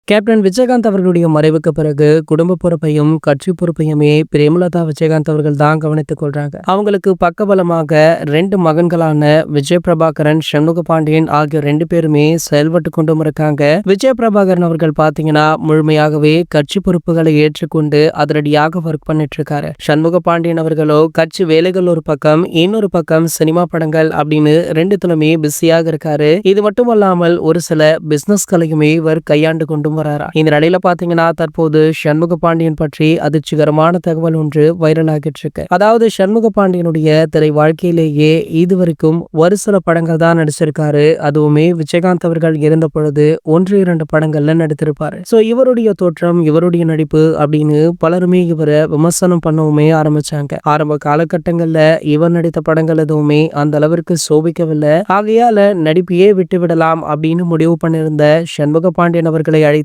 Captain Vijayakanth அவர்களுடைய மறைவுக்கு பிறகு குடும்ப பொறுப்பையும் கட்சி பொறுப்பையுமே பிரேமலதா விஜயகாந்த் அவர்கள் தான் கவனித்துக் கொள்றாங்க. அவங்களுக்கு பக்கபலமாக 2 மகன்களான விஜய் பிரபாகரன், சண்முக பாண்டியன் ஆகிய 2 பேருமே செயல்பட்டு கொண்டும் இருக்காங்க. விஜய் பிரபாகரன் அவர்கள் பாத்தீங்கன்னா முழுமையாகவே கட்சி பொறுப்புகளை ஏற்றுக்கொண்டு அதிரடியாக ஒர்க் பண்ணிட்டு இருக்காரு. சண்முக பாண்டியன் அவர்களோ கட்சி வேலைகள் ஒரு பக்கம், இன்னொரு பக்கம் சினிமா படங்கள் அப்படின்னு 2த்துலயுமே பிஸியாக இருக்காரு. இது மட்டுமல்லாமல் ஒரு சில பிசினஸ்களையுமே இவர் கையாண்டு கொண்டும் வராரா. இந்த நிலையில பாத்தீங்கன்னா தற்போது சண்முக பாண்டியன் பற்றி அதிர்ச்சிகரமான தகவல் ஒன்று வைரல் ஆகிட்டு இருக்கு. அதாவது சண்முக பாண்டியனுடைய திரை வாழ்க்கையிலேயே இதுவரைக்கும் ஒரு சில படங்கள் தான் நடிச்சிருக்காரு. அதுவுமே விஜயகாந்த் அவர்கள் இருந்த பொழுது 1-2 படங்கள்ல நடித்திருப்பாரு. சோ இவருடைய தோற்றம், இவருடைய நடிப்பு அப்படின்னு பலருமே இவரை விமர்சனம் பண்ணவுமே ஆரம்பிச்சாங்க. ஆரம்ப காலகட்டங்கள்ல இவர் நடித்த படங்கள் எதுவுமே அந்த அளவிற்கு சோபிக்கவில்லை. ஆகையால நடிப்பையே விட்டுவிடலாம் அப்படின்னு முடிவு பண்ணிருந்த சண்முக பாண்டியன் அவர்களை அழைத்து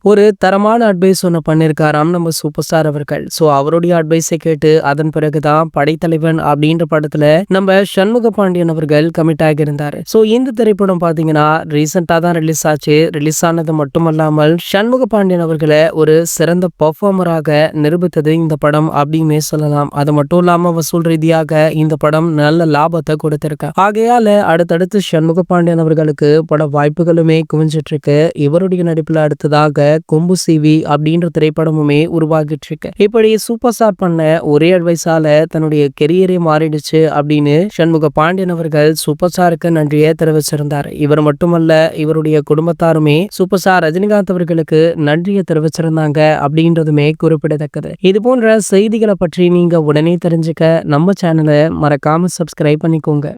ஒரு தரமான அட்வைஸ் ஒன்று பண்ணிருக்காராம் நம்ம சூப்பர் ஸ்டார் அவர்கள். சோ அவருடைய அட்வைஸை கேட்டு அதன் பிறகுதான் படைத்தலைவன் அப்படின்ற படத்துல நம்ம சண்முக பாண்டியன் அவர்கள் கமிட் ஆகியிருந்தாரு. சோ இந்த திரைப்படம் பாத்தீங்கன்னா ரீசெண்டா தான் ரிலீஸ் ஆச்சு. ரிலீஸ் ஆனது மட்டுமல்லாமல் சண்முக பாண்டியன் அவர்களை ஒரு சிறந்த பெர்ஃபார்மராக நிரூபித்தது இந்த படம் அப்படின்னு சொல்லலாம். அது மட்டும் இல்லாம வசூல் ரீதியாக இந்த படம் நல்ல லாபத்தை கொடுத்திருக்கு. ஆகையால அடுத்தடுத்து சண்முக பாண்டியன் அவர்களுக்கு பட வாய்ப்புகளுமே குவிஞ்சிட்டு இருக்கு. இவருடைய நடிப்புல அடுத்ததாக கொம்பு சிவி அப்படின்ற திரைப்படமுமே உருவாகிட்டு இருக்கு. இப்படி சூப்பர் ஸ்டார் பண்ண ஒரே அட்வைஸால தன்னுடைய கெரியரே மாறிடுச்சு அப்படின்னு சண்முக பாண்டியன் அவர்கள் சூப்பர் ஸ்டாருக்கு நன்றியை தெரிவிச்சிருந்தார். இவர் மட்டுமல்ல, இவருடைய குடும்பத்தாருமே சூப்பர் ஸ்டார் ரஜினிகாந்த் அவர்களுக்கு நன்றியை தெரிவிச்சிருந்தாங்க அப்படின்றதுமே குறிப்பிடத்தக்கது. இது போன்ற செய்திகளை பற்றி நீங்க உடனே தெரிஞ்சுக்க நம்ம சேனலை மறக்காம சப்ஸ்கிரைப் பண்ணிக்கோங்க.